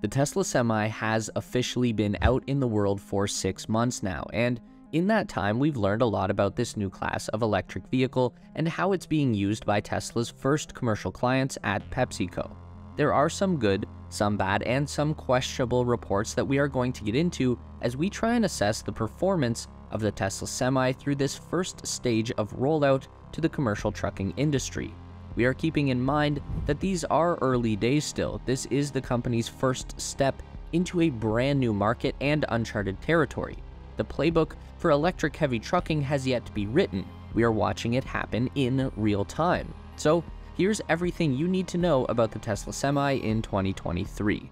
The Tesla Semi has officially been out in the world for 6 months now, and in that time we've learned a lot about this new class of electric vehicle and how it's being used by Tesla's first commercial clients at PepsiCo. There are some good, some bad, and some questionable reports that we are going to get into as we try and assess the performance of the Tesla Semi through this first stage of rollout to the commercial trucking industry. We are keeping in mind that these are early days still. This is the company's first step into a brand new market and uncharted territory. The playbook for electric heavy trucking has yet to be written. We are watching it happen in real time. So here's everything you need to know about the Tesla Semi in 2023.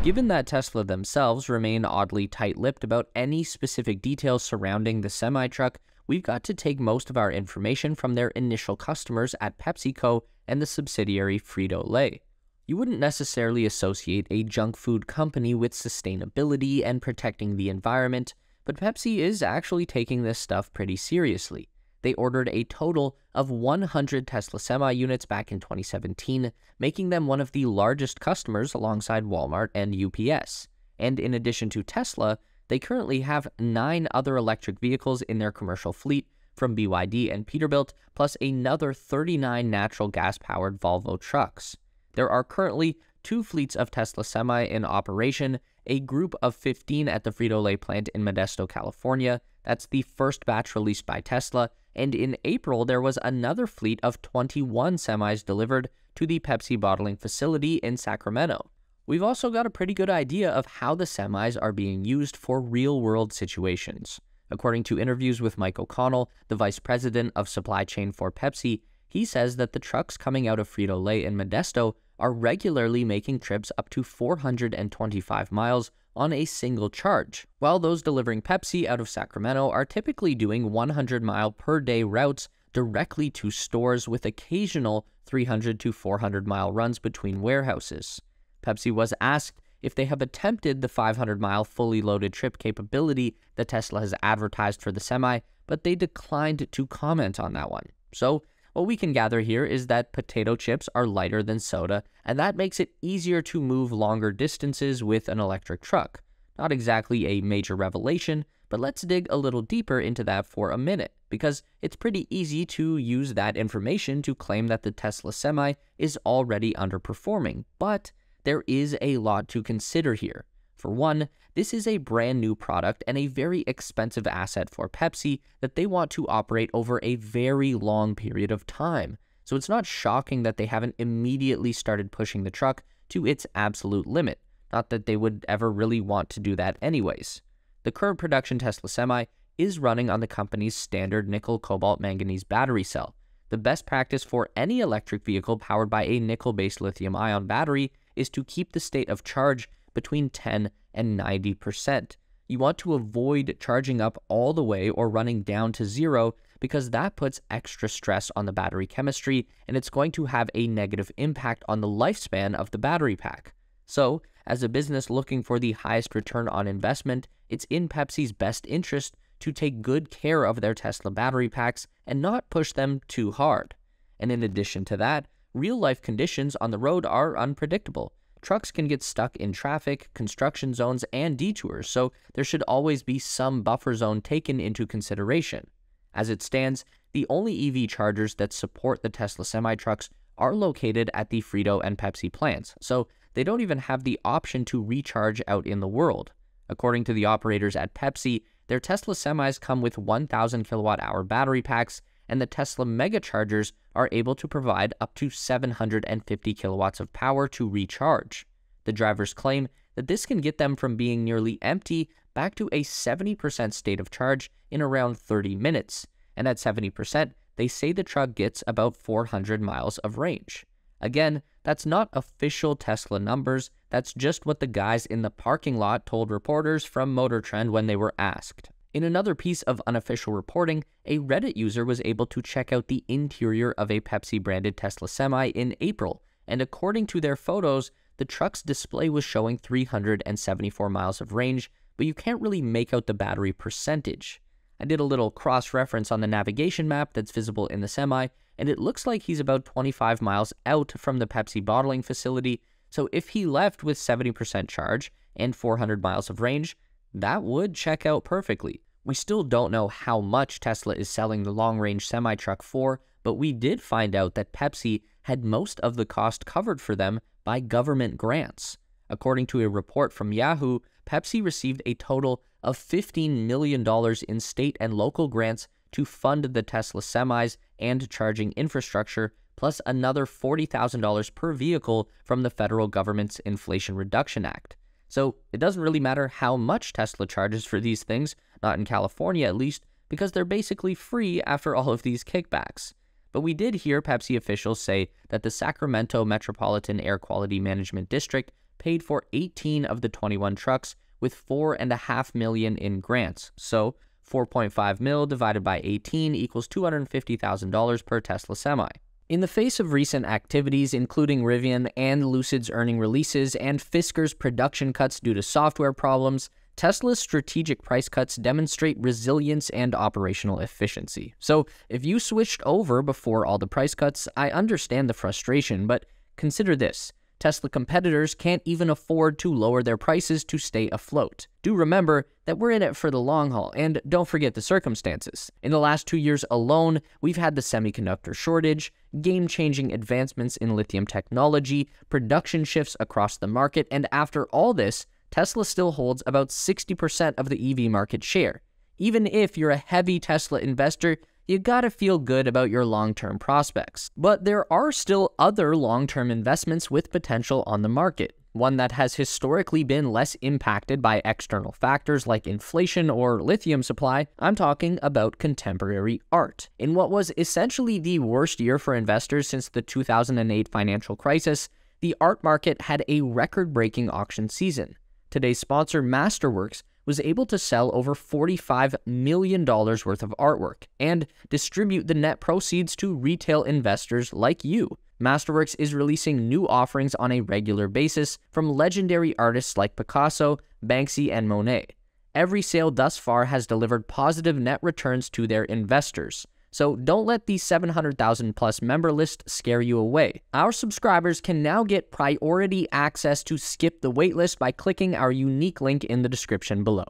Given that Tesla themselves remain oddly tight-lipped about any specific details surrounding the semi-truck, we've got to take most of our information from their initial customers at PepsiCo and the subsidiary Frito-Lay. You wouldn't necessarily associate a junk food company with sustainability and protecting the environment, but Pepsi is actually taking this stuff pretty seriously. They ordered a total of 100 Tesla Semi units back in 2017, making them one of the largest customers alongside Walmart and UPS. And in addition to Tesla, they currently have 9 other electric vehicles in their commercial fleet from BYD and Peterbilt, plus another 39 natural gas-powered Volvo trucks. There are currently 2 fleets of Tesla Semi in operation, a group of 15 at the Frito-Lay plant in Modesto, California. That's the first batch released by Tesla, and in April there was another fleet of 21 semis delivered to the Pepsi bottling facility in Sacramento. We've also got a pretty good idea of how the semis are being used for real-world situations. According to interviews with Mike O'Connell, the vice president of supply chain for Pepsi, he says that the trucks coming out of Frito-Lay in Modesto are regularly making trips up to 425 miles on a single charge, while those delivering Pepsi out of Sacramento are typically doing 100-mile-per-day routes directly to stores with occasional 300 to 400-mile runs between warehouses. Pepsi was asked if they have attempted the 500-mile fully loaded trip capability that Tesla has advertised for the Semi, but they declined to comment on that one. So what we can gather here is that potato chips are lighter than soda, and that makes it easier to move longer distances with an electric truck. Not exactly a major revelation, but let's dig a little deeper into that for a minute, because it's pretty easy to use that information to claim that the Tesla Semi is already underperforming, but there is a lot to consider here. For one, this is a brand new product and a very expensive asset for Pepsi that they want to operate over a very long period of time. So it's not shocking that they haven't immediately started pushing the truck to its absolute limit. Not that they would ever really want to do that anyways. The current production Tesla Semi is running on the company's standard nickel cobalt manganese battery cell. The best practice for any electric vehicle powered by a nickel-based lithium-ion battery is to keep the state of charge between 10 and 90%. You want to avoid charging up all the way or running down to zero because that puts extra stress on the battery chemistry and it's going to have a negative impact on the lifespan of the battery pack. So, as a business looking for the highest return on investment, it's in Pepsi's best interest to take good care of their Tesla battery packs and not push them too hard. And in addition to that, real-life conditions on the road are unpredictable. Trucks can get stuck in traffic, construction zones, and detours, so there should always be some buffer zone taken into consideration. As it stands, the only EV chargers that support the Tesla semi-trucks are located at the Frito and Pepsi plants, so they don't even have the option to recharge out in the world. According to the operators at Pepsi, their Tesla semis come with 1,000 kilowatt-hour battery packs, and the Tesla Mega Chargers are able to provide up to 750 kilowatts of power to recharge. The drivers claim that this can get them from being nearly empty back to a 70% state of charge in around 30 minutes, and at 70%, they say the truck gets about 400 miles of range. Again, that's not official Tesla numbers, that's just what the guys in the parking lot told reporters from Motor Trend when they were asked. In another piece of unofficial reporting, a Reddit user was able to check out the interior of a Pepsi-branded Tesla Semi in April, and according to their photos, the truck's display was showing 374 miles of range, but you can't really make out the battery percentage. I did a little cross-reference on the navigation map that's visible in the Semi, and it looks like he's about 25 miles out from the Pepsi bottling facility, so if he left with 70% charge and 400 miles of range, that would check out perfectly. We still don't know how much Tesla is selling the long-range semi-truck for, but we did find out that Pepsi had most of the cost covered for them by government grants. According to a report from Yahoo, Pepsi received a total of $15 million in state and local grants to fund the Tesla semis and charging infrastructure, plus another $40,000 per vehicle from the federal government's Inflation Reduction Act. So it doesn't really matter how much Tesla charges for these things, not in California at least, because they're basically free after all of these kickbacks. But we did hear Pepsi officials say that the Sacramento Metropolitan Air Quality Management District paid for 18 of the 21 trucks with $4.5 million in grants. So 4.5 mil divided by 18 equals $250,000 per Tesla semi. In the face of recent activities, including Rivian and Lucid's earning releases and Fisker's production cuts due to software problems, Tesla's strategic price cuts demonstrate resilience and operational efficiency. So if you switched over before all the price cuts, I understand the frustration, but consider this. Tesla competitors can't even afford to lower their prices to stay afloat. Do remember that we're in it for the long haul, and don't forget the circumstances. In the last 2 years alone, we've had the semiconductor shortage, game-changing advancements in lithium technology, production shifts across the market, and after all this, Tesla still holds about 60% of the EV market share. Even if you're a heavy Tesla investor, you gotta feel good about your long-term prospects. But there are still other long-term investments with potential on the market. One that has historically been less impacted by external factors like inflation or lithium supply. I'm talking about contemporary art. In what was essentially the worst year for investors since the 2008 financial crisis, the art market had a record-breaking auction season. Today's sponsor, Masterworks, was able to sell over $45 million worth of artwork and distribute the net proceeds to retail investors like you. Masterworks is releasing new offerings on a regular basis from legendary artists like Picasso, Banksy, and Monet. Every sale thus far has delivered positive net returns to their investors. So don't let the 700,000 plus member list scare you away. Our subscribers can now get priority access to skip the waitlist by clicking our unique link in the description below.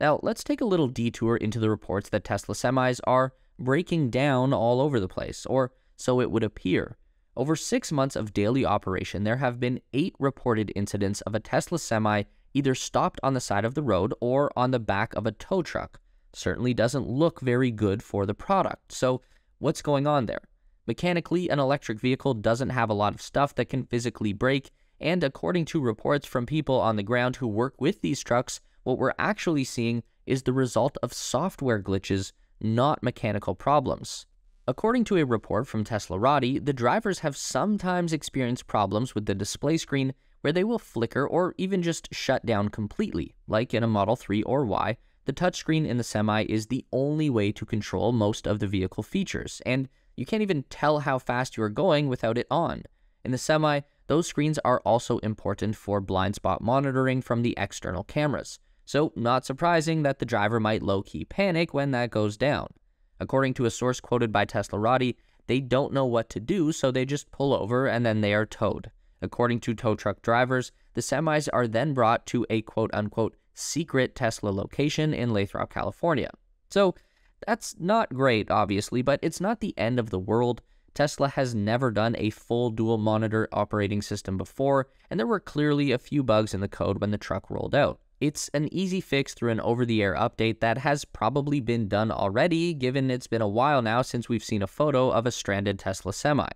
Now, let's take a little detour into the reports that Tesla semis are breaking down all over the place, or so it would appear. Over 6 months of daily operation, there have been 8 reported incidents of a Tesla semi either stopped on the side of the road or on the back of a tow truck. Certainly doesn't look very good for the product. So what's going on there? Mechanically, an electric vehicle doesn't have a lot of stuff that can physically break, and according to reports from people on the ground who work with these trucks, what we're actually seeing is the result of software glitches, not mechanical problems. According to a report from Teslarati, the drivers have sometimes experienced problems with the display screen where they will flicker or even just shut down completely, like in a Model 3 or Y. The touchscreen in the Semi is the only way to control most of the vehicle features, and you can't even tell how fast you are going without it on. In the Semi, those screens are also important for blind spot monitoring from the external cameras, so not surprising that the driver might low-key panic when that goes down. According to a source quoted by Teslarati, they don't know what to do, so they just pull over and then they are towed. According to tow truck drivers, the semis are then brought to a quote-unquote secret Tesla location in Lathrop, California. So that's not great, obviously, but it's not the end of the world. Tesla has never done a full dual monitor operating system before, and there were clearly a few bugs in the code when the truck rolled out. It's an easy fix through an over-the-air update that has probably been done already, given it's been a while now since we've seen a photo of a stranded Tesla Semi.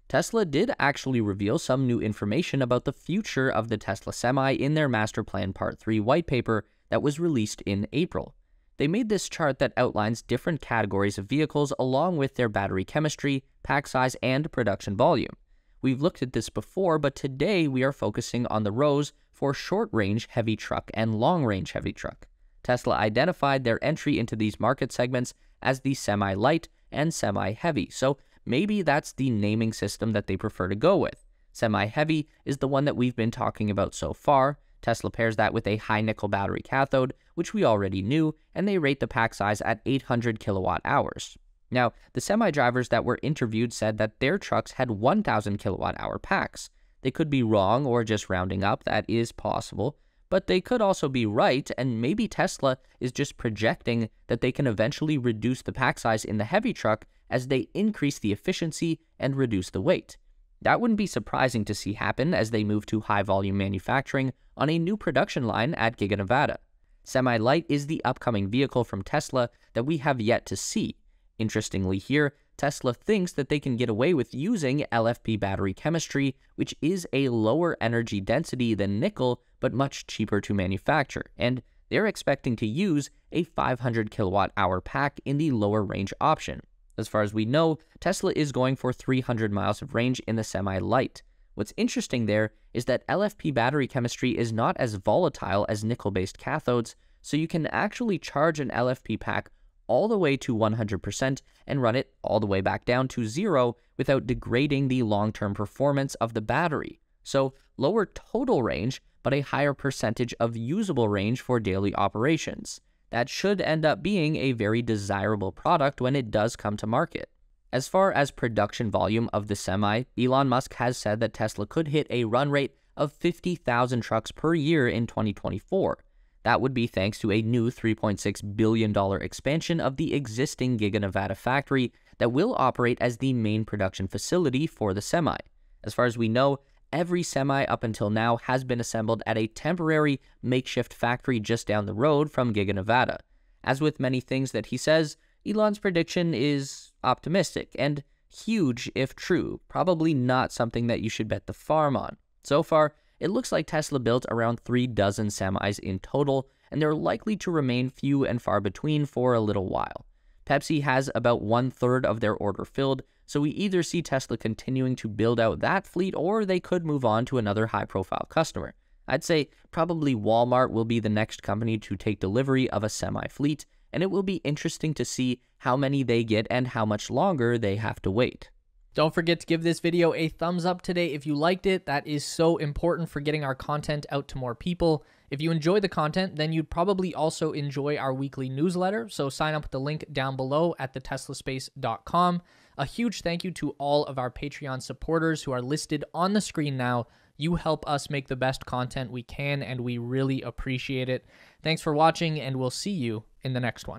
Tesla did actually reveal some new information about the future of the Tesla Semi in their Master Plan Part 3 white paper that was released in April. They made this chart that outlines different categories of vehicles along with their battery chemistry, pack size, and production volume. We've looked at this before, but today we are focusing on the rows for short-range heavy truck and long-range heavy truck. Tesla identified their entry into these market segments as the semi-light and semi-heavy, so maybe that's the naming system that they prefer to go with. Semi-heavy is the one that we've been talking about so far. Tesla pairs that with a high-nickel battery cathode, which we already knew, and they rate the pack size at 800 kilowatt hours. Now, the semi-drivers that were interviewed said that their trucks had 1,000 kilowatt-hour packs. They could be wrong or just rounding up, that is possible, but they could also be right, and maybe Tesla is just projecting that they can eventually reduce the pack size in the heavy truck as they increase the efficiency and reduce the weight. That wouldn't be surprising to see happen as they move to high-volume manufacturing on a new production line at Giga Nevada. Semi-Light is the upcoming vehicle from Tesla that we have yet to see. Interestingly here, Tesla thinks that they can get away with using LFP battery chemistry, which is a lower energy density than nickel, but much cheaper to manufacture, and they're expecting to use a 500 kilowatt-hour pack in the lower range option. As far as we know, Tesla is going for 300 miles of range in the Semi-Light. What's interesting there is that LFP battery chemistry is not as volatile as nickel-based cathodes, so you can actually charge an LFP pack all the way to 100% and run it all the way back down to 0 without degrading the long-term performance of the battery. So lower total range, but a higher percentage of usable range for daily operations. That should end up being a very desirable product when it does come to market. As far as production volume of the Semi, Elon Musk has said that Tesla could hit a run rate of 50,000 trucks per year in 2024. That would be thanks to a new $3.6 billion expansion of the existing Giga Nevada factory that will operate as the main production facility for the Semi. As far as we know, every Semi up until now has been assembled at a temporary makeshift factory just down the road from Giga Nevada. As with many things that he says, Elon's prediction is optimistic and huge if true, probably not something that you should bet the farm on. So far, it looks like Tesla built around 3 dozen semis in total, and they're likely to remain few and far between for a little while. Pepsi has about 1/3 of their order filled, so we either see Tesla continuing to build out that fleet or they could move on to another high-profile customer. I'd say probably Walmart will be the next company to take delivery of a semi-fleet, and it will be interesting to see how many they get and how much longer they have to wait. Don't forget to give this video a thumbs up today if you liked it. That is so important for getting our content out to more people. If you enjoy the content, then you'd probably also enjoy our weekly newsletter, so sign up with the link down below at theteslaspace.com. A huge thank you to all of our Patreon supporters who are listed on the screen now. You help us make the best content we can, and we really appreciate it. Thanks for watching, and we'll see you in the next one.